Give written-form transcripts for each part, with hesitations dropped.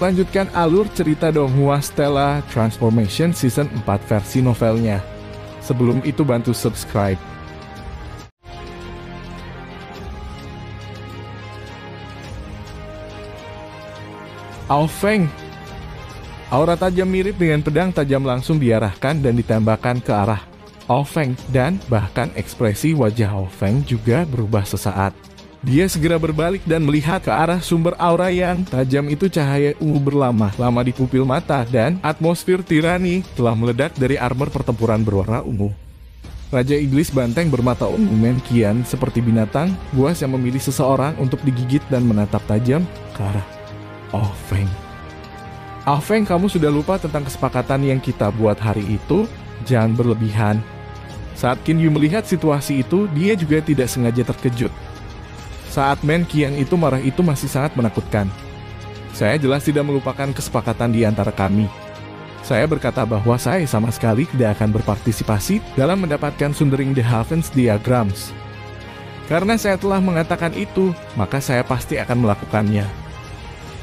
lanjutkan alur cerita Donghua Stella Transformation Season 4 versi novelnya. Sebelum itu bantu subscribe. Ao Feng. Aura tajam mirip dengan pedang tajam langsung diarahkan dan ditembakkan ke arah Ao Feng, dan bahkan ekspresi wajah Ao Feng juga berubah sesaat. Dia segera berbalik dan melihat ke arah sumber aura yang tajam itu. Cahaya ungu berlama-lama di pupil mata dan atmosfer tirani telah meledak dari armor pertempuran berwarna ungu. Raja Iblis Banteng bermata ungu Men Qian seperti binatang buas yang memilih seseorang untuk digigit dan menatap tajam ke arah Ao Feng. Ao Feng, kamu sudah lupa tentang kesepakatan yang kita buat hari itu? Jangan berlebihan. Saat Qin Yu melihat situasi itu, dia juga tidak sengaja terkejut. Saat Men Qian itu marah itu masih sangat menakutkan. Saya jelas tidak melupakan kesepakatan di antara kami. Saya berkata bahwa saya sama sekali tidak akan berpartisipasi dalam mendapatkan Sundering the Heavens Diagrams. Karena saya telah mengatakan itu, maka saya pasti akan melakukannya.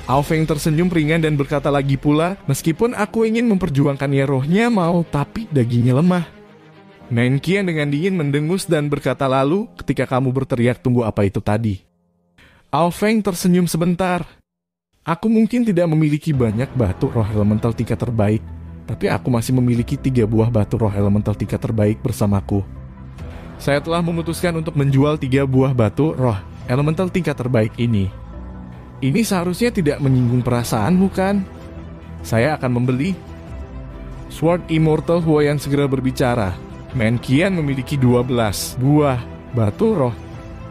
Ao Feng tersenyum ringan dan berkata lagi pula, meskipun aku ingin memperjuangkannya, rohnya mau, tapi dagingnya lemah. Men Qian dengan dingin mendengus dan berkata, lalu ketika kamu berteriak tunggu apa itu tadi? Ao Feng tersenyum sebentar. Aku mungkin tidak memiliki banyak batu roh elemental tingkat terbaik, tapi aku masih memiliki 3 buah batu roh elemental tingkat terbaik bersamaku. Saya telah memutuskan untuk menjual 3 buah batu roh elemental tingkat terbaik ini. Ini seharusnya tidak menyinggung perasaanmu, kan? Saya akan membeli. Sword Immortal Huayan segera berbicara. Men Qian memiliki 12 buah batu roh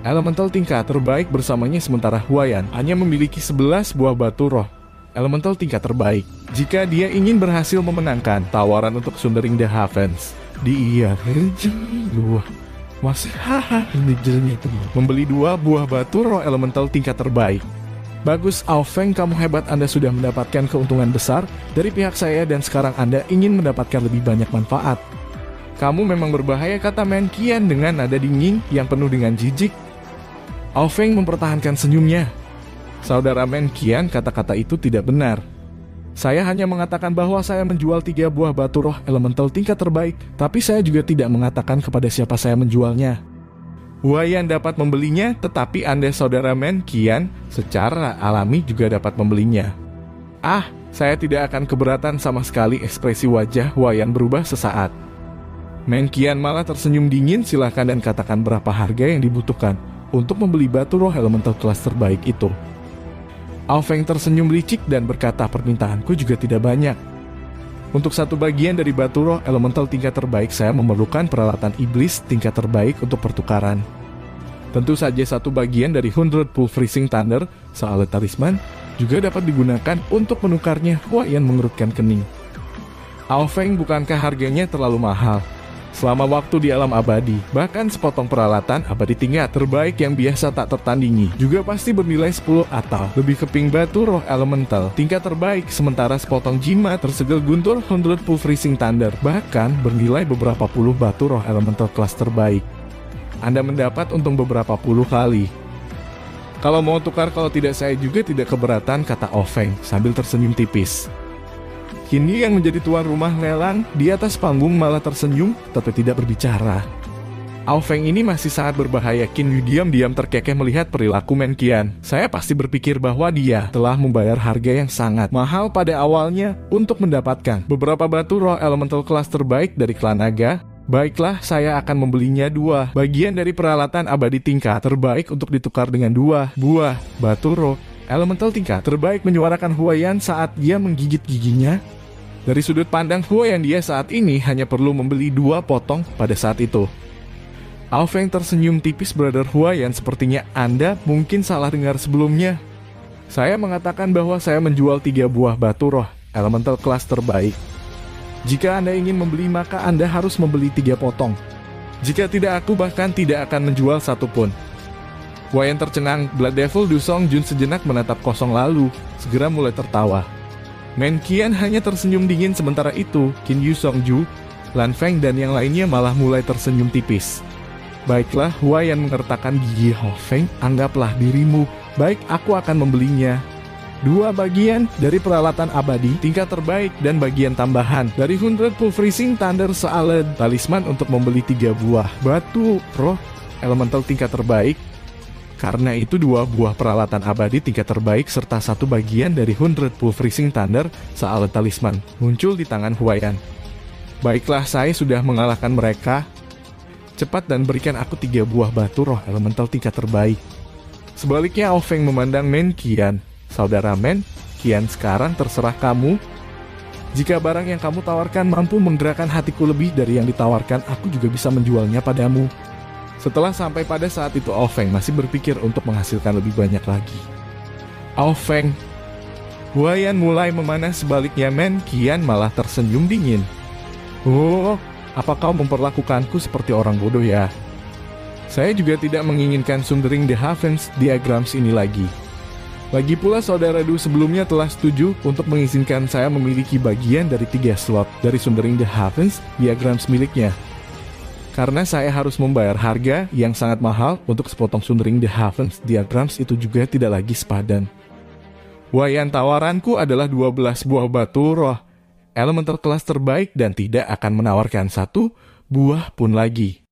elemental tingkat terbaik bersamanya, sementara Huayan hanya memiliki 11 buah batu roh elemental tingkat terbaik. Jika dia ingin berhasil memenangkan tawaran untuk Sundering the Heavens, dia membeli 2 buah batu roh elemental tingkat terbaik. Bagus Ao Feng, kamu hebat, Anda sudah mendapatkan keuntungan besar dari pihak saya dan sekarang Anda ingin mendapatkan lebih banyak manfaat. Kamu memang berbahaya, kata Men Qian dengan nada dingin yang penuh dengan jijik. Ao Feng mempertahankan senyumnya. Saudara Men Qian, kata-kata itu tidak benar. Saya hanya mengatakan bahwa saya menjual 3 buah batu roh elemental tingkat terbaik, tapi saya juga tidak mengatakan kepada siapa saya menjualnya. Huayan dapat membelinya, tetapi Anda saudara Men Qian secara alami juga dapat membelinya. Saya tidak akan keberatan sama sekali. Ekspresi wajah Huayan berubah sesaat. Men Qian malah tersenyum dingin. Silahkan dan katakan berapa harga yang dibutuhkan untuk membeli batu roh elemental kelas terbaik itu. Ao Feng tersenyum licik dan berkata, permintaanku juga tidak banyak. Untuk 1 bagian dari batu roh elemental tingkat terbaik, saya memerlukan peralatan iblis tingkat terbaik untuk pertukaran. Tentu saja 1 bagian dari 100 Full Freezing Thunder, soal talisman, juga dapat digunakan untuk menukarnya. Huayan mengerutkan kening. Ao Feng, bukankah harganya terlalu mahal? Selama waktu di alam abadi, bahkan sepotong peralatan abadi tingkat terbaik yang biasa tak tertandingi juga pasti bernilai 10 atau lebih keping batu roh elemental tingkat terbaik, sementara sepotong jimat tersegel guntur 100 Full Freezing Thunder bahkan bernilai beberapa puluh batu roh elemental kelas terbaik. Anda mendapat untung beberapa puluh kali. Kalau mau tukar, kalau tidak saya juga tidak keberatan, kata Ao Feng sambil tersenyum tipis. Qin Yu yang menjadi tuan rumah lelang di atas panggung malah tersenyum tapi tidak berbicara. Ao Feng ini masih sangat berbahaya. Qin Yu diam-diam terkekeh melihat perilaku Men Qian. Saya pasti berpikir bahwa dia telah membayar harga yang sangat mahal pada awalnya untuk mendapatkan beberapa batu roh elemental kelas terbaik dari klan naga. Baiklah, saya akan membelinya 2 bagian dari peralatan abadi tingkat terbaik untuk ditukar dengan 2 buah batu roh elemental tingkat terbaik, menyuarakan Huayan saat dia menggigit giginya. Dari sudut pandang Huayan, dia saat ini hanya perlu membeli 2 potong pada saat itu. Ao Feng tersenyum tipis. Brother Huayan, sepertinya Anda mungkin salah dengar sebelumnya. Saya mengatakan bahwa saya menjual 3 buah batu roh elemental kelas terbaik. Jika Anda ingin membeli, maka Anda harus membeli 3 potong. Jika tidak, aku bahkan tidak akan menjual 1 pun. Huayan tercengang. Blood Devil Du Songjun sejenak menatap kosong lalu segera mulai tertawa. Men Qian hanya tersenyum dingin. Sementara itu, Qin Yu Songju, Lan Feng dan yang lainnya malah mulai tersenyum tipis. Baiklah, Huayan mengertakkan gigi. Ao Feng, anggaplah dirimu. Baik, aku akan membelinya. 2 bagian dari peralatan abadi tingkat terbaik dan bagian tambahan dari 100 Pulverizing Thunder Sealed Talisman untuk membeli 3 buah batu roh elemental tingkat terbaik. Karena itu 2 buah peralatan abadi tingkat terbaik serta 1 bagian dari 100 Pulverizing Thunder Sealed Talisman muncul di tangan Huaiyan. Baiklah, saya sudah mengalahkan mereka. Cepat dan berikan aku 3 buah batu roh elemental tingkat terbaik. Sebaliknya, Aofeng memandang Men Qian. Saudara Men, Qian, sekarang terserah kamu. Jika barang yang kamu tawarkan mampu menggerakkan hatiku lebih dari yang ditawarkan, aku juga bisa menjualnya padamu. Setelah sampai pada saat itu, Aofeng masih berpikir untuk menghasilkan lebih banyak lagi. Aofeng. Huaiyan mulai memanah, sebaliknya Men Qian malah tersenyum dingin. Oh, apa kau memperlakukanku seperti orang bodoh ya? Saya juga tidak menginginkan Sundering the Heavens Diagrams ini lagi. Lagi pula saudara Du sebelumnya telah setuju untuk mengizinkan saya memiliki bagian dari 3 slot dari Sundering the Heavens Diagrams miliknya. Karena saya harus membayar harga yang sangat mahal untuk sepotong Sundering the Heavens Diagrams itu juga tidak lagi sepadan. Huaiyan, tawaranku adalah 12 buah batu roh elemental kelas terbaik dan tidak akan menawarkan 1 buah pun lagi.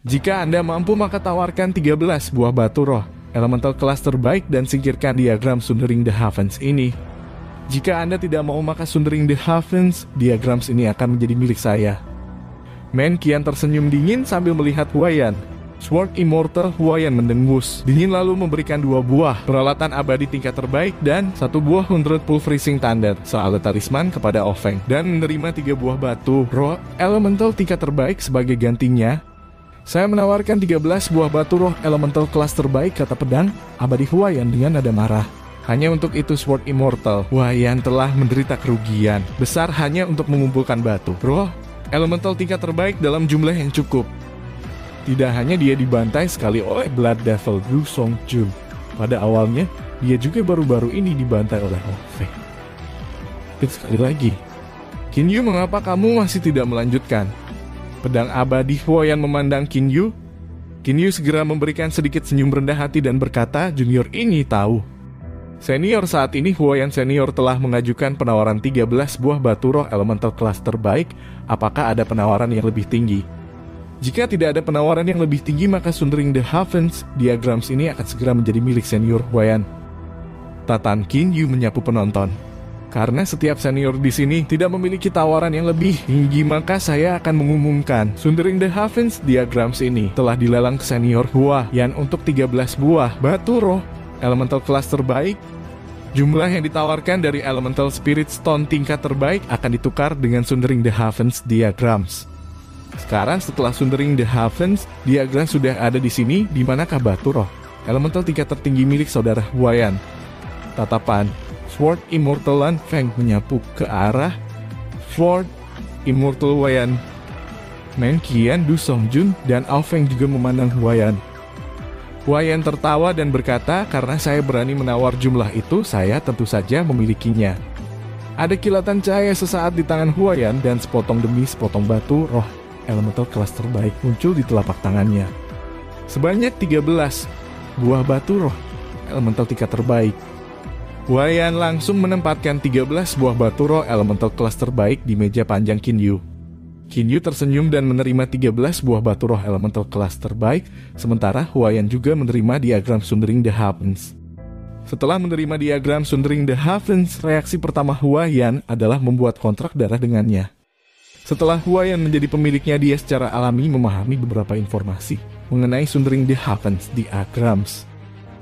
Jika Anda mampu maka tawarkan 13 buah batu roh elemental kelas terbaik dan singkirkan diagram Sundering the Heavens ini. Jika Anda tidak mau maka Sundering the Heavens Diagrams ini akan menjadi milik saya. Men Qian tersenyum dingin sambil melihat Huaiyan. Sword Immortal Huaiyan mendengus dingin lalu memberikan 2 buah peralatan abadi tingkat terbaik dan 1 buah 100 Pulverizing Thunder Sealed Talisman kepada Aofeng dan menerima 3 buah batu roh elemental tingkat terbaik sebagai gantinya. Saya menawarkan 13 buah batu roh elemental kelas terbaik, kata pedang abadi Huaiyan dengan nada marah. Hanya untuk itu Sword Immortal Huaiyan telah menderita kerugian besar hanya untuk mengumpulkan batu roh elemental tingkat terbaik dalam jumlah yang cukup. Tidak hanya dia dibantai sekali oleh Blood Devil Du Songjun. Pada awalnya, dia juga baru-baru ini dibantai oleh Aofeng. Sekali lagi, Qin Yu, mengapa kamu masih tidak melanjutkan? Pedang abadi Huaiyan memandang Qin Yu. Qin Yu segera memberikan sedikit senyum rendah hati dan berkata, junior ini tahu. Senior, saat ini Huaiyan senior telah mengajukan penawaran 13 buah batu roh elemental kelas terbaik. Apakah ada penawaran yang lebih tinggi? Jika tidak ada penawaran yang lebih tinggi, maka Sundering the Heavens Diagrams ini akan segera menjadi milik senior Huaiyan. Tatan Qin Yu menyapu penonton. Karena setiap senior di sini tidak memiliki tawaran yang lebih tinggi, maka saya akan mengumumkan Sundering the Heavens Diagrams ini telah dilelang ke senior Huaiyan untuk 13 buah batu roh elemental kelas terbaik. Jumlah yang ditawarkan dari Elemental Spirit Stone tingkat terbaik akan ditukar dengan Sundering the Heavens Diagrams. Sekarang setelah Sundering the Heavens Diagrams sudah ada di sini, di manakah batu roh elemental tingkat tertinggi milik saudara Huaiyan? Tatapan Sword Immortal Lan Feng menyapu ke arah Sword Immortal Huaiyan. Men Qian, Du Songjun, dan Aofeng juga memandang Huaiyan. Huaiyan tertawa dan berkata, karena saya berani menawar jumlah itu, saya tentu saja memilikinya. Ada kilatan cahaya sesaat di tangan Huaiyan dan sepotong demi sepotong batu roh elemental kelas terbaik muncul di telapak tangannya. Sebanyak 13 buah batu roh elemental tingkat terbaik. Huaiyan langsung menempatkan 13 buah batu roh elemental kelas terbaik di meja panjang Qin Yu. Qin Yu tersenyum dan menerima 13 buah batu roh elemental kelas terbaik, sementara Huaiyan juga menerima diagram Sundering the Heavens. Setelah menerima diagram Sundering the Heavens, reaksi pertama Huaiyan adalah membuat kontrak darah dengannya. Setelah Huaiyan menjadi pemiliknya, dia secara alami memahami beberapa informasi mengenai Sundering the Heavens Diagrams.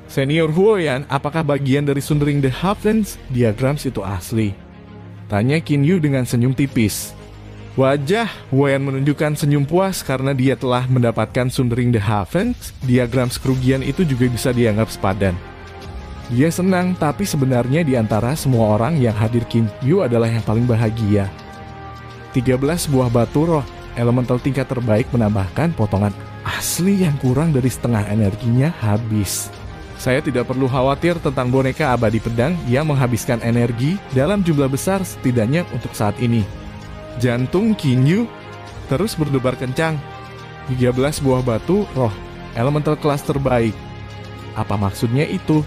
Senior Huaiyan, apakah bagian dari Sundering the Heavens Diagrams itu asli? Tanya Qin Yu dengan senyum tipis. Wajah Huaiyan menunjukkan senyum puas karena dia telah mendapatkan Sundering the Heavens Diagrams. Kerugian itu juga bisa dianggap sepadan. Dia senang, tapi sebenarnya di antara semua orang yang hadir, Qin Yu adalah yang paling bahagia. 13 buah batu roh elemental tingkat terbaik menambahkan potongan asli yang kurang dari setengah energinya habis. Saya tidak perlu khawatir tentang boneka abadi pedang yang menghabiskan energi dalam jumlah besar, setidaknya untuk saat ini. Jantung Qin Yu terus berdebar kencang. 13 buah batu roh elemental kelas terbaik. Apa maksudnya itu?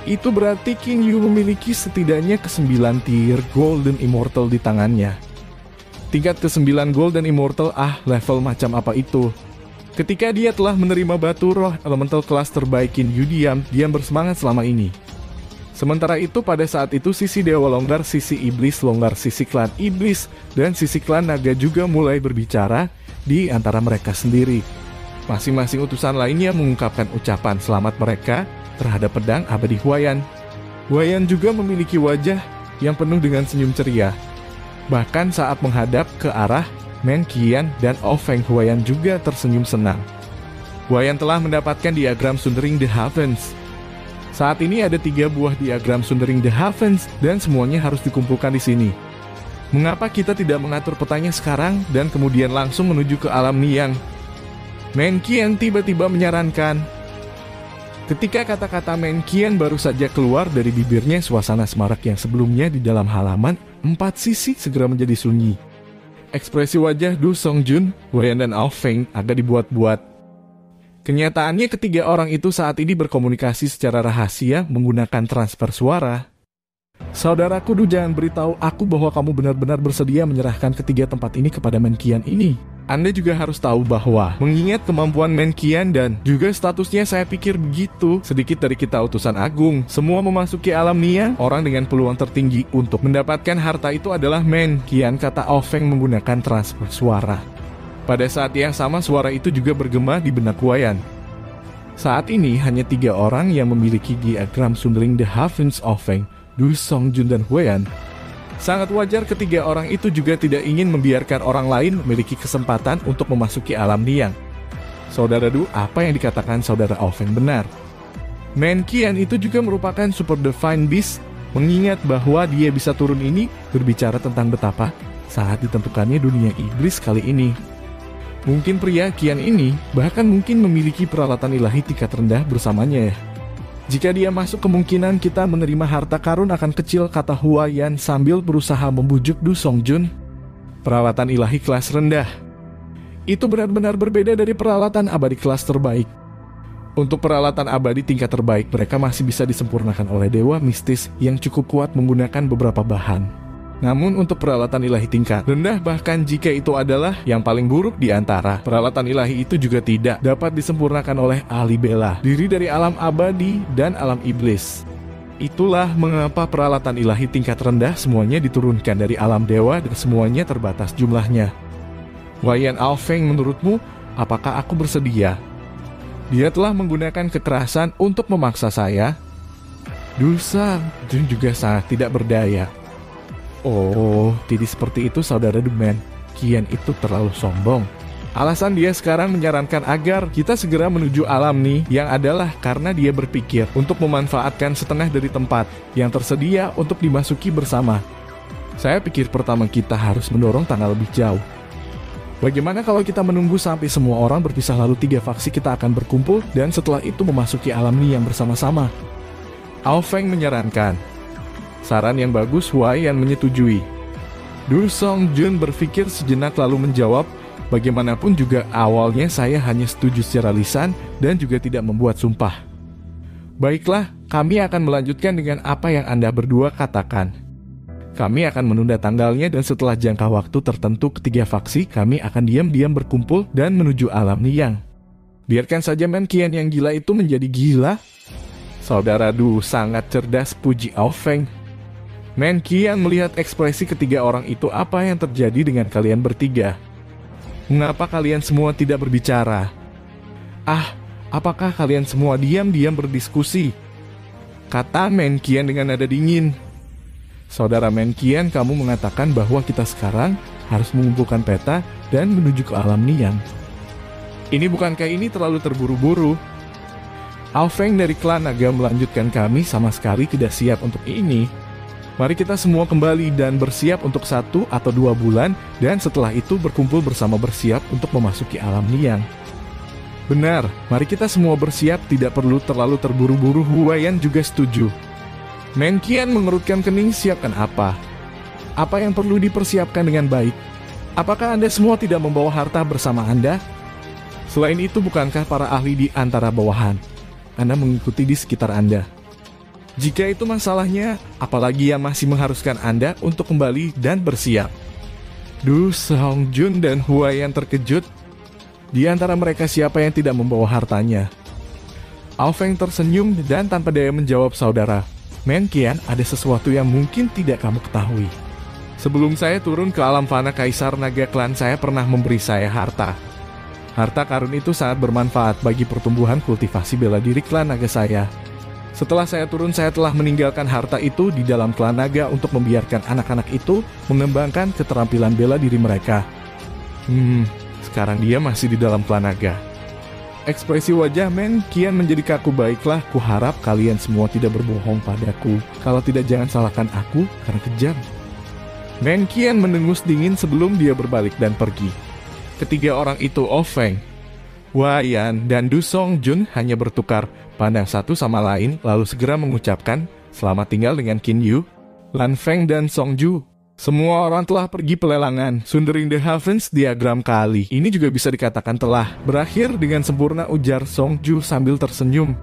Itu berarti King Yu memiliki setidaknya ke-9 tier Golden Immortal di tangannya. Tingkat ke-9 Golden Immortal, level macam apa itu? Ketika dia telah menerima batu roh elemental kelas terbaik King Yu, diam bersemangat selama ini. Sementara itu pada saat itu sisi Dewa longgar, sisi Iblis longgar, sisi klan Iblis, dan sisi klan Naga juga mulai berbicara di antara mereka sendiri. Masing-masing utusan lainnya mengungkapkan ucapan selamat mereka terhadap pedang abadi Huaiyan. Huaiyan juga memiliki wajah yang penuh dengan senyum ceria. Bahkan saat menghadap ke arah Men Qian dan Feng, Huaiyan juga tersenyum senang. Huaiyan telah mendapatkan diagram Sundering the Heavens. Saat ini ada 3 buah diagram Sundering the Heavens dan semuanya harus dikumpulkan di sini. Mengapa kita tidak mengatur petanya sekarang dan kemudian langsung menuju ke alam Niang? Men Qian tiba-tiba menyarankan. Ketika kata-kata Men Qian baru saja keluar dari bibirnya, suasana semarak yang sebelumnya di dalam halaman 4 sisi segera menjadi sunyi. Ekspresi wajah Du Songjun, Huaiyan dan Feng agak dibuat-buat. Kenyataannya ketiga orang itu saat ini berkomunikasi secara rahasia menggunakan transfer suara. Saudaraku Du, jangan beritahu aku bahwa kamu benar-benar bersedia menyerahkan ketiga tempat ini kepada Men Qian ini. Anda juga harus tahu bahwa mengingat kemampuan Men Qian dan juga statusnya, saya pikir begitu. Sedikit dari kita utusan agung, semua memasuki alam Niang. Orang dengan peluang tertinggi untuk mendapatkan harta itu adalah Men Qian, kata Feng menggunakan transfer suara. Pada saat yang sama suara itu juga bergema di benak Huaiyan. Saat ini hanya 3 orang yang memiliki diagram Sundering the Heavens, Feng, Du Songjun dan Huaiyan. Sangat wajar ketiga orang itu juga tidak ingin membiarkan orang lain memiliki kesempatan untuk memasuki alam Niang. Saudara Du, apa yang dikatakan saudara Feng benar. Men Qian itu juga merupakan Super Divine Beast, mengingat bahwa dia bisa turun ini berbicara tentang betapa saat ditentukannya dunia iblis kali ini. Mungkin pria Qian ini bahkan mungkin memiliki peralatan ilahi tingkat rendah bersamanya ya. Jika dia masuk, kemungkinan kita menerima harta karun akan kecil, kata Huaiyan sambil berusaha membujuk Du Songjun. Peralatan ilahi kelas rendah. Itu benar-benar berbeda dari peralatan abadi kelas terbaik. Untuk peralatan abadi tingkat terbaik, mereka masih bisa disempurnakan oleh dewa mistis yang cukup kuat menggunakan beberapa bahan. Namun untuk peralatan ilahi tingkat rendah, bahkan jika itu adalah yang paling buruk di antara peralatan ilahi itu, juga tidak dapat disempurnakan oleh ahli bela diri dari alam abadi dan alam iblis. Itulah mengapa peralatan ilahi tingkat rendah semuanya diturunkan dari alam dewa dan semuanya terbatas jumlahnya. Huaiyan Feng, menurutmu, apakah aku bersedia? Dia telah menggunakan kekerasan untuk memaksa saya. Du Songjun juga sangat tidak berdaya. Oh, tidak seperti itu saudara Du. Men Qian itu terlalu sombong. Alasan dia sekarang menyarankan agar kita segera menuju alam nih yang adalah karena dia berpikir untuk memanfaatkan setengah dari tempat yang tersedia untuk dimasuki bersama. Saya pikir pertama kita harus mendorong tangga lebih jauh. Bagaimana kalau kita menunggu sampai semua orang berpisah lalu 3 faksi kita akan berkumpul dan setelah itu memasuki alam nih yang bersama-sama? Feng menyarankan. Saran yang bagus, Huaiyan menyetujui. Du Songjun berpikir sejenak lalu menjawab, bagaimanapun juga awalnya saya hanya setuju secara lisan dan juga tidak membuat sumpah. Baiklah, kami akan melanjutkan dengan apa yang Anda berdua katakan. Kami akan menunda tanggalnya dan setelah jangka waktu tertentu ketiga faksi, kami akan diam-diam berkumpul dan menuju alam Niang. Biarkan saja Men Qian yang gila itu menjadi gila. Saudara Du sangat cerdas, puji Feng. Men Qian melihat ekspresi ketiga orang itu. Apa yang terjadi dengan kalian bertiga? Mengapa kalian semua tidak berbicara? Apakah kalian semua diam-diam berdiskusi? Kata Men Qian dengan nada dingin. Saudara Men Qian, kamu mengatakan bahwa kita sekarang harus mengumpulkan peta dan menuju ke alam Niang. Ini bukankah ini terlalu terburu-buru? Feng dari klan Naga melanjutkan, kami sama sekali tidak siap untuk ini. Mari kita semua kembali dan bersiap untuk 1 atau 2 bulan dan setelah itu berkumpul bersama bersiap untuk memasuki alam Niang. Benar, mari kita semua bersiap, tidak perlu terlalu terburu-buru. Huaiyan juga setuju. Men Qian mengerutkan kening, siapkan apa? Apa yang perlu dipersiapkan dengan baik? Apakah Anda semua tidak membawa harta bersama Anda? Selain itu, bukankah para ahli di antara bawahan Anda mengikuti di sekitar Anda? Jika itu masalahnya, apalagi yang masih mengharuskan Anda untuk kembali dan bersiap. Du Songjun dan Huaiyan terkejut. Di antara mereka siapa yang tidak membawa hartanya? Ao Feng tersenyum dan tanpa daya menjawab, saudara. Men Qian, ada sesuatu yang mungkin tidak kamu ketahui. Sebelum saya turun ke alam fana, Kaisar Naga klan saya pernah memberi saya harta. Harta karun itu sangat bermanfaat bagi pertumbuhan kultivasi bela diri klan naga saya. Setelah saya turun, saya telah meninggalkan harta itu di dalam klan naga untuk membiarkan anak-anak itu mengembangkan keterampilan bela diri mereka. Sekarang dia masih di dalam klan naga. Ekspresi wajah Men Qian menjadi kaku. Baiklah, kuharap kalian semua tidak berbohong padaku. Kalau tidak, jangan salahkan aku karena kejam. Men Qian mendengus dingin sebelum dia berbalik dan pergi. Ketiga orang itu, Ao Feng, Huaiyan, dan Du Songjun hanya bertukar pandang satu sama lain, lalu segera mengucapkan selamat tinggal dengan Qin Yu, Lan Feng, dan Songju. Semua orang telah pergi pelelangan. Sundering the Heavens diagram kali ini juga bisa dikatakan telah berakhir dengan sempurna, ujar Songju sambil tersenyum.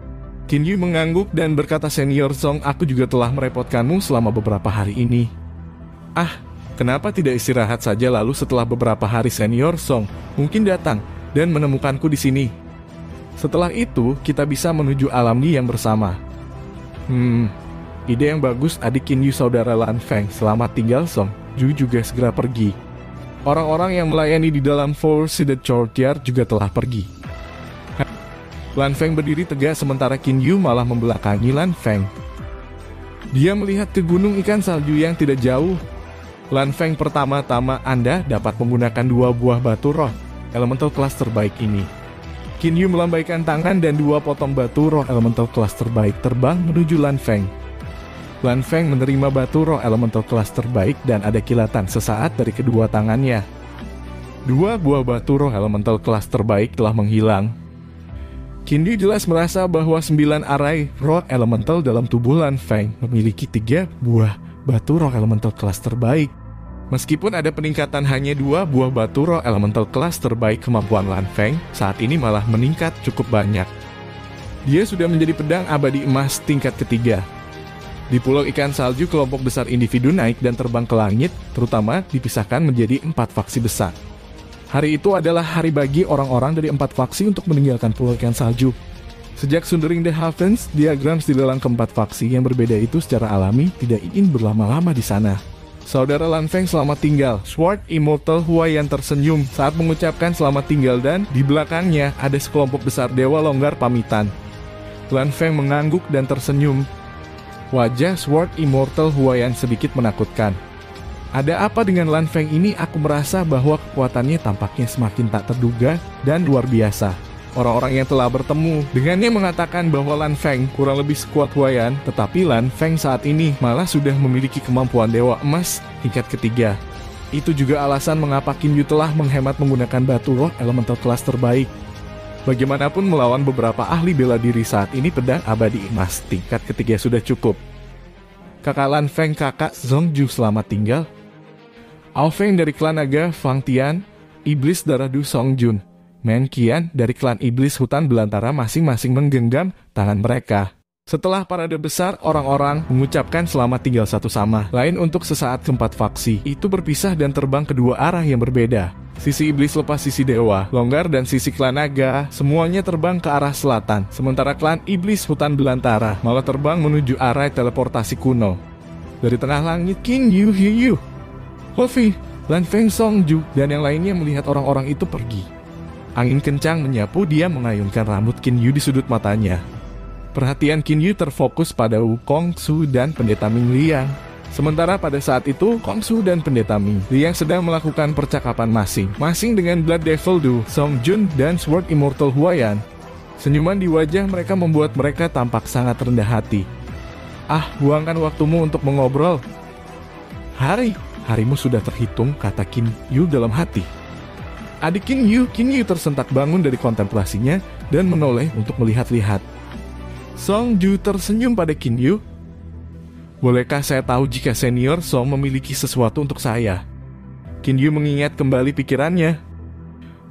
Qin Yu mengangguk dan berkata, Senior Song, aku juga telah merepotkanmu selama beberapa hari ini. Kenapa tidak istirahat saja, lalu setelah beberapa hari Senior Song mungkin datang dan menemukanku di sini. Setelah itu, kita bisa menuju alam Ni yang bersama. Ide yang bagus, adik Qin Yu, saudara Lan Feng. Selamat tinggal, Song Ju juga segera pergi. Orang-orang yang melayani di dalam Four-Seated Courtyard juga telah pergi. Lan Feng berdiri tegak sementara Qin Yu malah membelakangi Lan Feng. Dia melihat ke gunung ikan salju yang tidak jauh. Lan Feng, pertama-tama Anda dapat menggunakan 2 buah batu roh elemental kelas terbaik ini. Qin Yu melambaikan tangan dan 2 potong batu roh elemental kelas terbaik terbang menuju Lan Feng. Lan Feng menerima batu roh elemental kelas terbaik dan ada kilatan sesaat dari kedua tangannya. 2 buah batu roh elemental kelas terbaik telah menghilang. Qin Yu jelas merasa bahwa 9 arai roh elemental dalam tubuh Lan Feng memiliki 3 buah batu roh elemental kelas terbaik. Meskipun ada peningkatan hanya 2 buah batu roh elemental kelas terbaik, kemampuan Lan Feng saat ini malah meningkat cukup banyak. Dia sudah menjadi pedang abadi emas tingkat ketiga. Di Pulau Ikan Salju, kelompok besar individu naik dan terbang ke langit, terutama dipisahkan menjadi 4 faksi besar. Hari itu adalah hari bagi orang-orang dari 4 faksi untuk meninggalkan Pulau Ikan Salju. Sejak Sundering the Heavens, diagram di dalam keempat faksi yang berbeda itu secara alami tidak ingin berlama-lama di sana. Saudara Lan Feng, selamat tinggal. Sword Immortal Huaiyan tersenyum saat mengucapkan selamat tinggal dan di belakangnya ada sekelompok besar dewa longgar pamitan. Lan Feng mengangguk dan tersenyum. Wajah Sword Immortal Huaiyan sedikit menakutkan. Ada apa dengan Lan Feng ini? Aku merasa bahwa kekuatannya tampaknya semakin tak terduga dan luar biasa. Orang-orang yang telah bertemu dengannya mengatakan bahwa Lan Feng kurang lebih sekuat Huaiyan, tetapi Lan Feng saat ini malah sudah memiliki kemampuan dewa emas tingkat ketiga. Itu juga alasan mengapa Qin Yu telah menghemat menggunakan batu roh elemental kelas terbaik. Bagaimanapun melawan beberapa ahli bela diri saat ini, pedang abadi emas tingkat ketiga sudah cukup. Kakak Lan Feng, kakak Songju, selamat tinggal. Ao Feng dari klan naga Fang Tian, iblis darah Du Songjun, Men Qian dari klan iblis hutan belantara masing-masing menggenggam tangan mereka. Setelah parade besar, orang-orang mengucapkan selamat tinggal satu sama lain untuk sesaat. Keempat faksi itu berpisah dan terbang ke 2 arah yang berbeda. Sisi iblis lepas sisi dewa longgar dan sisi klan naga semuanya terbang ke arah selatan, sementara klan iblis hutan belantara malah terbang menuju arah teleportasi kuno. Dari tengah langit, Qin Yu, Hiyu, Hofi, Lan Feng, Songju, dan yang lainnya melihat orang-orang itu pergi. Angin kencang menyapu, dia mengayunkan rambut Qin Yu di sudut matanya. Perhatian Qin Yu terfokus pada Wukong Su dan Pendeta Ming Liang. Sementara pada saat itu, Kong Su dan Pendeta Ming Liang sedang melakukan percakapan masing-masing dengan Blood Devil Du Songjun dan Sword Immortal Huaiyan. Senyuman di wajah mereka membuat mereka tampak sangat rendah hati. Buangkan waktumu untuk mengobrol. Harimu sudah terhitung, kata Qin Yu dalam hati. Adik Qin Yu tersentak bangun dari kontemplasinya dan menoleh untuk melihat-lihat. Songju tersenyum pada Qin Yu. Bolehkah saya tahu jika Senior Song memiliki sesuatu untuk saya? Qin Yu mengingat kembali pikirannya.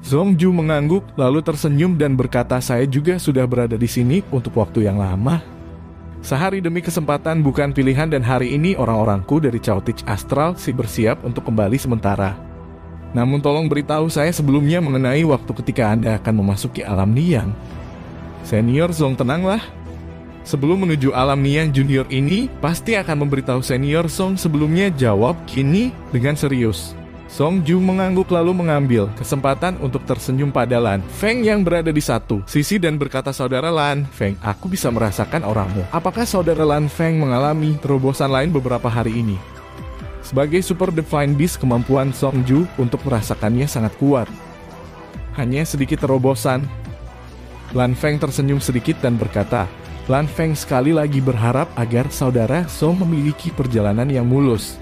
Songju mengangguk lalu tersenyum dan berkata, saya juga sudah berada di sini untuk waktu yang lama. Sehari demi kesempatan bukan pilihan dan hari ini orang-orangku dari Chaotich Astral bersiap untuk kembali sementara. Namun tolong beritahu saya sebelumnya mengenai waktu ketika Anda akan memasuki alam Niang. Senior Song, tenanglah. Sebelum menuju alam Niang Junior ini, pasti akan memberitahu Senior Song sebelumnya, jawab Qin dengan serius. Song Ju mengangguk lalu mengambil kesempatan untuk tersenyum pada Lan Feng yang berada di satu sisi dan berkata, saudara Lan Feng, aku bisa merasakan orangmu. Apakah saudara Lan Feng mengalami terobosan lain beberapa hari ini? Sebagai Super Divine Beast, kemampuan Song Ju untuk merasakannya sangat kuat. Hanya sedikit terobosan. Lan Feng tersenyum sedikit dan berkata, Lan Feng sekali lagi berharap agar saudara Song memiliki perjalanan yang mulus.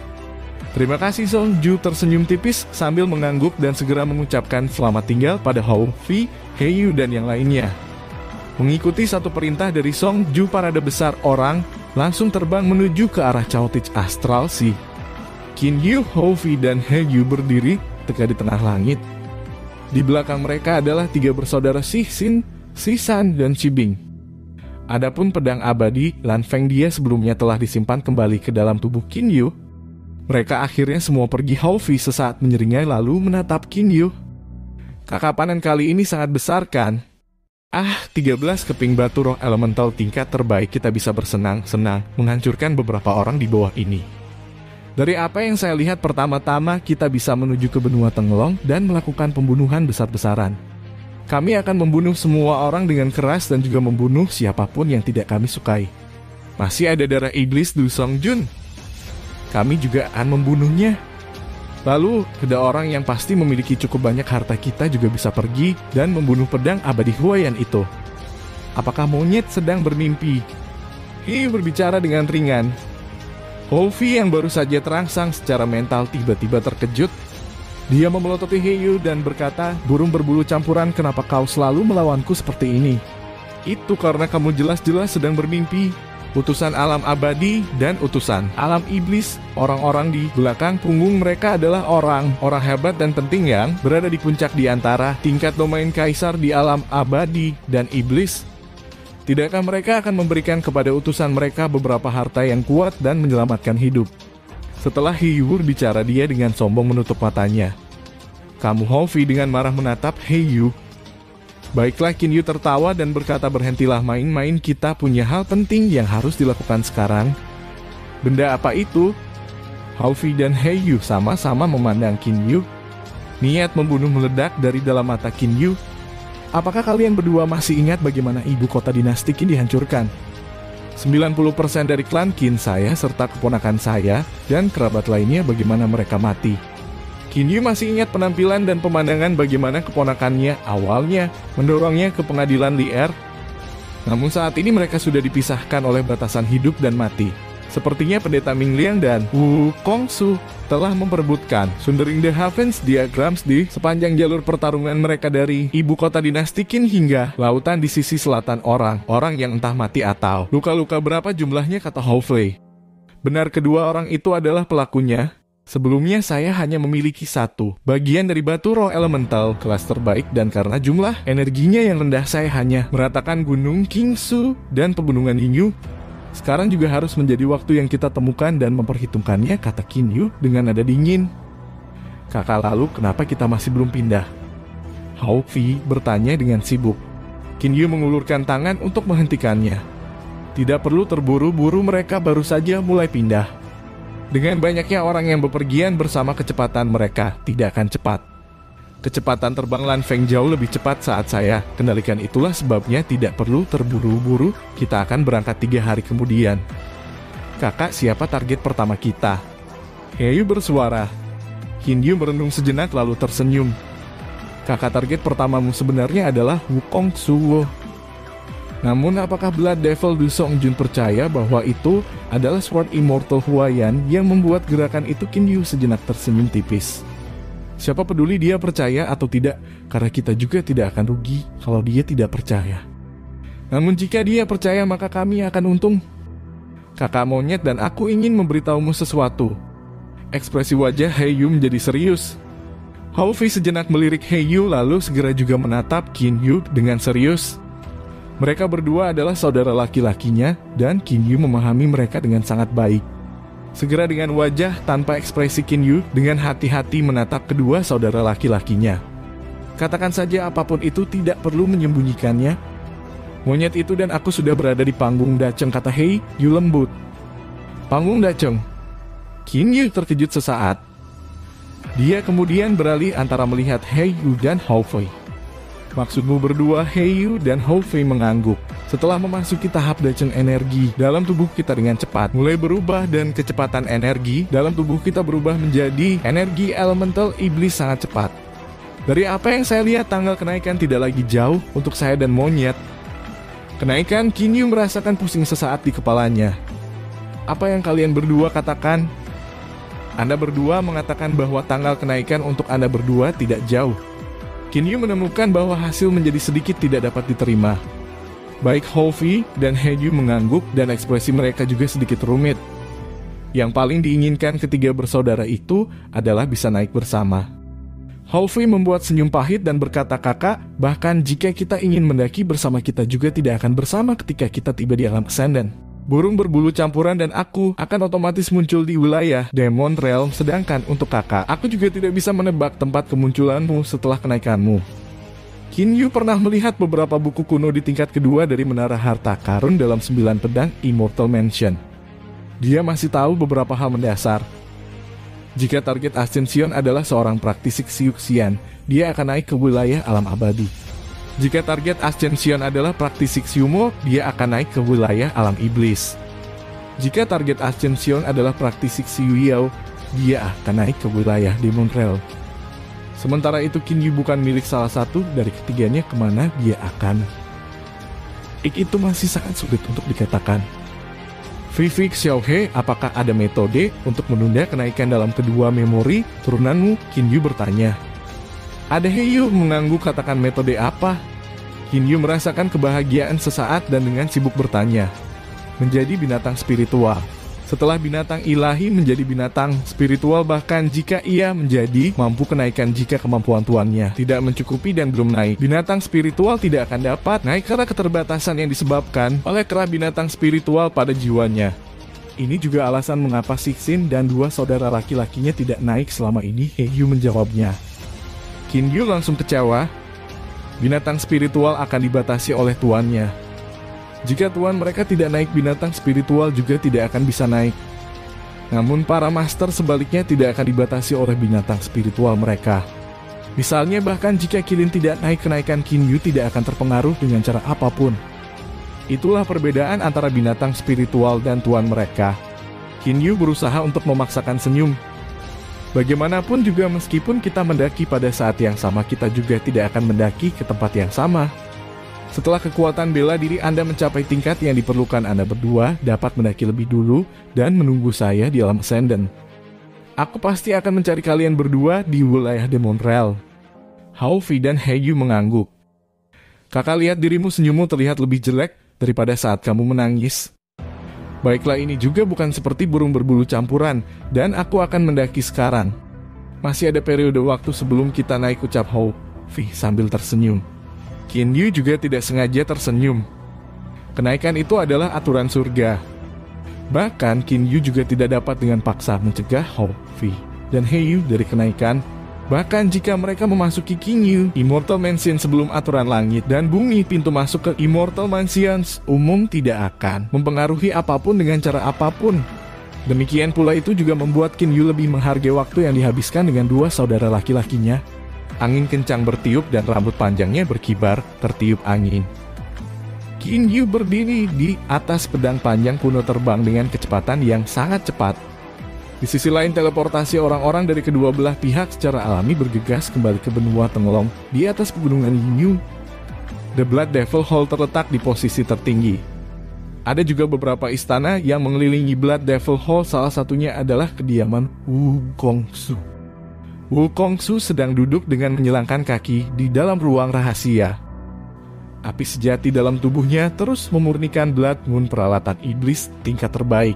Terima kasih. Song Ju tersenyum tipis sambil mengangguk dan segera mengucapkan selamat tinggal pada Hou Fi, Hei Yu dan yang lainnya. Mengikuti satu perintah dari Song Ju, parade besar orang langsung terbang menuju ke arah Chaotich Astral. Qin Yu, Hou Fi dan Hei Yu berdiri tegak di tengah langit. Di belakang mereka adalah tiga bersaudara Si Xin, Si San dan Si Bing. Adapun pedang abadi Lan Feng dia sebelumnya telah disimpan kembali ke dalam tubuh Qin Yu. Mereka akhirnya semua pergi. Hou Fi sesaat menyeringai lalu menatap Qin Yu. Kakak panen kali ini sangat besar kan? 13 keping batu roh elemental tingkat terbaik, kita bisa bersenang-senang menghancurkan beberapa orang di bawah ini. Dari apa yang saya lihat, pertama-tama kita bisa menuju ke benua Tenglong dan melakukan pembunuhan besar-besaran. Kami akan membunuh semua orang dengan keras dan juga membunuh siapapun yang tidak kami sukai. Masih ada darah iblis Du Song Jun. Kami juga akan membunuhnya. Lalu, ada orang yang pasti memiliki cukup banyak harta, kita juga bisa pergi dan membunuh pedang abadi Huayan itu. Apakah monyet sedang bermimpi? Hei berbicara dengan ringan. Hou Fi yang baru saja terangsang secara mental tiba-tiba terkejut. Dia memelototi Hei Yu dan berkata, burung berbulu campuran, kenapa kau selalu melawanku seperti ini? Itu karena kamu jelas-jelas sedang bermimpi. Utusan alam abadi dan utusan alam iblis, orang-orang di belakang punggung mereka adalah orang-orang hebat dan penting yang berada di puncak di antara tingkat domain kaisar di alam abadi dan iblis. Tidakkah mereka akan memberikan kepada utusan mereka beberapa harta yang kuat dan menyelamatkan hidup? Setelah Hei Yu bicara, dia dengan sombong menutup matanya. Kamu? Hou Fi dengan marah menatap Hei Yu. Baiklah, Qin Yu tertawa dan berkata, berhentilah main-main, kita punya hal penting yang harus dilakukan sekarang. Benda apa itu? Hou Fi dan Hei Yu sama-sama memandang Qin Yu. Niat membunuh meledak dari dalam mata Qin Yu. Apakah kalian berdua masih ingat bagaimana ibu kota dinasti Qin dihancurkan? 90% dari klan Qin saya serta keponakan saya dan kerabat lainnya bagaimana mereka mati. Qin Yu masih ingat penampilan dan pemandangan bagaimana keponakannya awalnya mendorongnya ke pengadilan liar. Namun saat ini mereka sudah dipisahkan oleh batasan hidup dan mati. Sepertinya pendeta Ming Liang dan Wu Kongsu telah memperebutkan Sundering the Heavens Diagrams di sepanjang jalur pertarungan mereka dari ibu kota dinasti Qin hingga lautan di sisi selatan. Orang yang entah mati atau luka-luka berapa jumlahnya, kata Hou Fi. Benar, kedua orang itu adalah pelakunya. Sebelumnya saya hanya memiliki satu bagian dari batu roh elemental kelas terbaik dan karena jumlah energinya yang rendah saya hanya meratakan gunung Qingsu dan pegunungan Yingyu. Sekarang juga harus menjadi waktu yang kita temukan dan memperhitungkannya, kata Qin Yu dengan nada dingin. Kakak, lalu kenapa kita masih belum pindah? Hou Fi bertanya dengan sibuk. Qin Yu mengulurkan tangan untuk menghentikannya. Tidak perlu terburu-buru, mereka baru saja mulai pindah. Dengan banyaknya orang yang bepergian bersama, kecepatan mereka tidak akan cepat. Kecepatan terbang Lan Feng jauh lebih cepat saat saya kendalikan, itulah sebabnya tidak perlu terburu-buru, kita akan berangkat 3 hari kemudian. Kakak, siapa target pertama kita? Hei Yu bersuara. Qin Yu merenung sejenak lalu tersenyum. Kakak, target pertamamu sebenarnya adalah Wu Kongsu. Namun apakah Blood Devil Du Song Jun percaya bahwa itu adalah Sword Immortal Huayan yang membuat gerakan itu? Qin Yu sejenak tersenyum tipis. Siapa peduli dia percaya atau tidak, karena kita juga tidak akan rugi kalau dia tidak percaya. Namun jika dia percaya maka kami akan untung. Kakak monyet dan aku ingin memberitahumu sesuatu. Ekspresi wajah Hei Yu menjadi serius. Hou Fi sejenak melirik Hei Yu lalu segera juga menatap Qin Yu dengan serius. Mereka berdua adalah saudara laki-lakinya dan Qin Yu memahami mereka dengan sangat baik. Segera dengan wajah tanpa ekspresi, Qin Yu dengan hati-hati menatap kedua saudara laki-lakinya. Katakan saja apapun itu, tidak perlu menyembunyikannya. Monyet itu dan aku sudah berada di panggung Dacheng, kata He Yu lembut. Panggung Dacheng? Qin Yu terkejut sesaat. Dia kemudian beralih antara melihat He Yu dan Hao Fei. Maksudmu berdua? He Yu dan Hao Fei mengangguk. Setelah memasuki tahap Dacheng, energi dalam tubuh kita dengan cepat mulai berubah dan kecepatan energi dalam tubuh kita berubah menjadi energi elemental iblis sangat cepat. Dari apa yang saya lihat, tanggal kenaikan tidak lagi jauh untuk saya dan monyet. Kenaikan? Qin Yu merasakan pusing sesaat di kepalanya. Apa yang kalian berdua katakan? Anda berdua mengatakan bahwa tanggal kenaikan untuk Anda berdua tidak jauh. Qin Yu menemukan bahwa hasil menjadi sedikit tidak dapat diterima. Baik Hao Fei dan He Yu mengangguk dan ekspresi mereka juga sedikit rumit. Yang paling diinginkan ketiga bersaudara itu adalah bisa naik bersama. Hao Fei membuat senyum pahit dan berkata, kakak, bahkan jika kita ingin mendaki bersama, kita juga tidak akan bersama ketika kita tiba di alam Ascendant. Burung berbulu campuran dan aku akan otomatis muncul di wilayah Demon Realm, sedangkan untuk kakak, aku juga tidak bisa menebak tempat kemunculanmu setelah kenaikanmu. Qin Yu pernah melihat beberapa buku kuno di tingkat kedua dari Menara Harta Karun dalam 9 pedang Immortal Mansion. Dia masih tahu beberapa hal mendasar. Jika target Ascension adalah seorang praktisi Xiuxian, dia akan naik ke wilayah alam abadi. Jika target Ascension adalah praktisi Xiumo, dia akan naik ke wilayah alam iblis. Jika target Ascension adalah praktisi Xiuyao, dia akan naik ke wilayah Demon Realm. Sementara itu Qin Yu bukan milik salah satu dari ketiganya kemana dia akan. Itu masih sangat sulit untuk dikatakan. Vivi Xiaohe, apakah ada metode untuk menunda kenaikan dalam kedua memori turunanmu? Qin Yu bertanya. Ada. He Yu mengangguk, katakan metode apa? Qin Yu merasakan kebahagiaan sesaat dan dengan sibuk bertanya. Menjadi binatang spiritual. Setelah binatang ilahi menjadi binatang spiritual, bahkan jika ia menjadi mampu kenaikan jika kemampuan tuannya tidak mencukupi dan belum naik, binatang spiritual tidak akan dapat naik karena keterbatasan yang disebabkan oleh kerah binatang spiritual pada jiwanya. Ini juga alasan mengapa Sixin dan dua saudara laki-lakinya tidak naik selama ini, He Yu menjawabnya. Qin Yu langsung kecewa. Binatang spiritual akan dibatasi oleh tuannya. Jika tuan mereka tidak naik, binatang spiritual juga tidak akan bisa naik. Namun para master sebaliknya tidak akan dibatasi oleh binatang spiritual mereka. Misalnya bahkan jika Kilin tidak naik, kenaikan Qin Yu tidak akan terpengaruh dengan cara apapun. Itulah perbedaan antara binatang spiritual dan tuan mereka. Qin Yu berusaha untuk memaksakan senyum. Bagaimanapun juga, meskipun kita mendaki pada saat yang sama, kita juga tidak akan mendaki ke tempat yang sama. Setelah kekuatan bela diri Anda mencapai tingkat yang diperlukan, Anda berdua dapat mendaki lebih dulu dan menunggu saya di alam Ascendant. Aku pasti akan mencari kalian berdua di wilayah Demon Realm. Hao Fei dan He Yu mengangguk. Kakak, lihat dirimu, senyummu terlihat lebih jelek daripada saat kamu menangis. Baiklah, ini juga bukan seperti burung berbulu campuran, dan aku akan mendaki sekarang. Masih ada periode waktu sebelum kita naik, ucap Hao Fei sambil tersenyum. Qin Yu juga tidak sengaja tersenyum. Kenaikan itu adalah aturan surga. Bahkan Qin Yu juga tidak dapat dengan paksa mencegah Hao Fei dan He Yu dari kenaikan. Bahkan jika mereka memasuki Qin Yu Immortal Mansion sebelum aturan langit dan bumi, pintu masuk ke Immortal Mansions umum tidak akan mempengaruhi apapun dengan cara apapun. Demikian pula itu juga membuat Qin Yu lebih menghargai waktu yang dihabiskan dengan dua saudara laki-lakinya. Angin kencang bertiup dan rambut panjangnya berkibar tertiup angin. Qin Yu berdiri di atas pedang panjang kuno terbang dengan kecepatan yang sangat cepat. Di sisi lain, teleportasi orang-orang dari kedua belah pihak secara alami bergegas kembali ke benua Tenglong di atas pegunungan Yinyu. The Blood Devil Hall terletak di posisi tertinggi. Ada juga beberapa istana yang mengelilingi Blood Devil Hall, salah satunya adalah kediaman Wukongsu. Wukongsu sedang duduk dengan menyilangkan kaki di dalam ruang rahasia. Api sejati dalam tubuhnya terus memurnikan Blood Moon, peralatan iblis tingkat terbaik.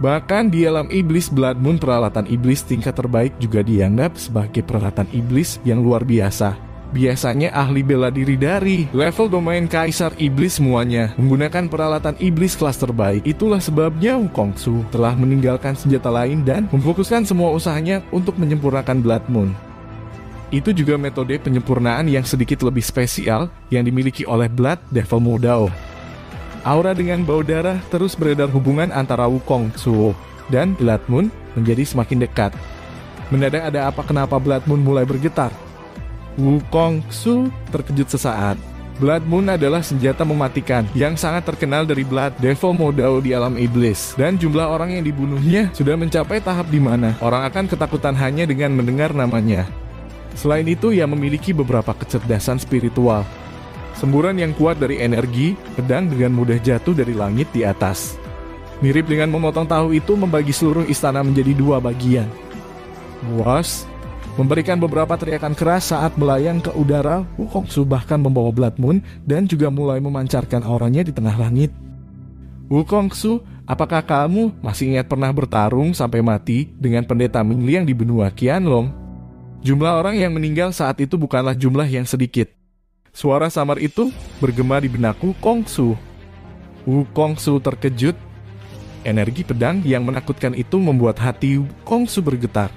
Bahkan di alam iblis, Blood Moon, peralatan iblis tingkat terbaik, juga dianggap sebagai peralatan iblis yang luar biasa. Biasanya ahli bela diri dari level domain Kaisar Iblis semuanya menggunakan peralatan iblis kelas terbaik. Itulah sebabnya Wukongsu telah meninggalkan senjata lain dan memfokuskan semua usahanya untuk menyempurnakan Blood Moon. Itu juga metode penyempurnaan yang sedikit lebih spesial yang dimiliki oleh Blood Devil Modao. Aura dengan bau darah terus beredar, hubungan antara Wukongsu dan Blood Moon menjadi semakin dekat. Mendadak ada apa kenapa Blood Moon mulai bergetar? Wukongsu terkejut sesaat. Blood Moon adalah senjata mematikan yang sangat terkenal dari Blood Devil Modao di alam iblis, dan jumlah orang yang dibunuhnya sudah mencapai tahap di mana orang akan ketakutan hanya dengan mendengar namanya. Selain itu, ia memiliki beberapa kecerdasan spiritual. Semburan yang kuat dari energi pedang dengan mudah jatuh dari langit di atas. Mirip dengan memotong tahu itu membagi seluruh istana menjadi dua bagian. Was memberikan beberapa teriakan keras saat melayang ke udara. Wukongsu bahkan membawa Blood Moon dan juga mulai memancarkan auranya di tengah langit. Wukongsu, apakah kamu masih ingat pernah bertarung sampai mati dengan pendeta Ming Liang di benua Qianlong? Jumlah orang yang meninggal saat itu bukanlah jumlah yang sedikit. Suara samar itu bergema di benak Wukongsu. Wukongsu terkejut. Energi pedang yang menakutkan itu membuat hati Wukongsu bergetar.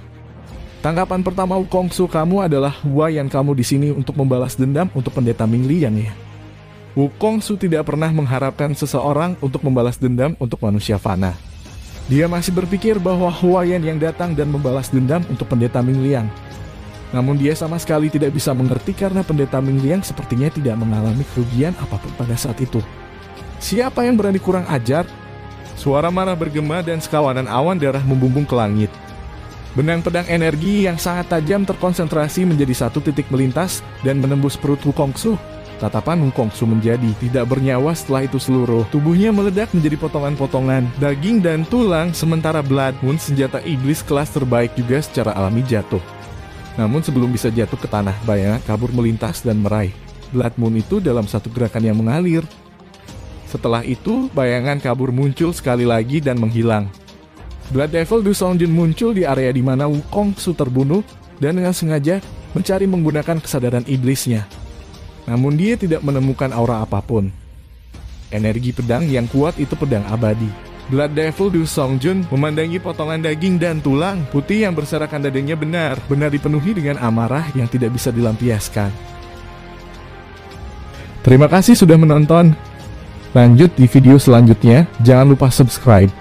Tanggapan pertama Wukongsu, kamu adalah Huayan, kamu di sini untuk membalas dendam untuk pendeta Ming Liang ya? Wukongsu tidak pernah mengharapkan seseorang untuk membalas dendam untuk manusia fana. Dia masih berpikir bahwa Huayan yang datang dan membalas dendam untuk pendeta Ming Liang. Namun dia sama sekali tidak bisa mengerti karena pendeta Ming Liang sepertinya tidak mengalami kerugian apapun pada saat itu. Siapa yang berani kurang ajar? Suara marah bergema dan sekawanan awan darah membumbung ke langit. Benang pedang energi yang sangat tajam terkonsentrasi menjadi satu titik melintas dan menembus perut Wukongsu. Tatapan Wukongsu menjadi tidak bernyawa. Setelah itu seluruh tubuhnya meledak menjadi potongan-potongan daging dan tulang, sementara Blood Moon, senjata iblis kelas terbaik, juga secara alami jatuh. Namun sebelum bisa jatuh ke tanah, bayangan kabur melintas dan meraih Blood Moon itu dalam satu gerakan yang mengalir. Setelah itu, bayangan kabur muncul sekali lagi dan menghilang. Blood Devil Du Songjun muncul di area di mana Wukongsu terbunuh dan dengan sengaja mencari menggunakan kesadaran iblisnya. Namun dia tidak menemukan aura apapun. Energi pedang yang kuat itu pedang abadi. Blood Devil Du Songjun memandangi potongan daging dan tulang putih yang berserakan dadanya benar-benar dipenuhi dengan amarah yang tidak bisa dilampiaskan. Terima kasih sudah menonton. Lanjut di video selanjutnya, jangan lupa subscribe.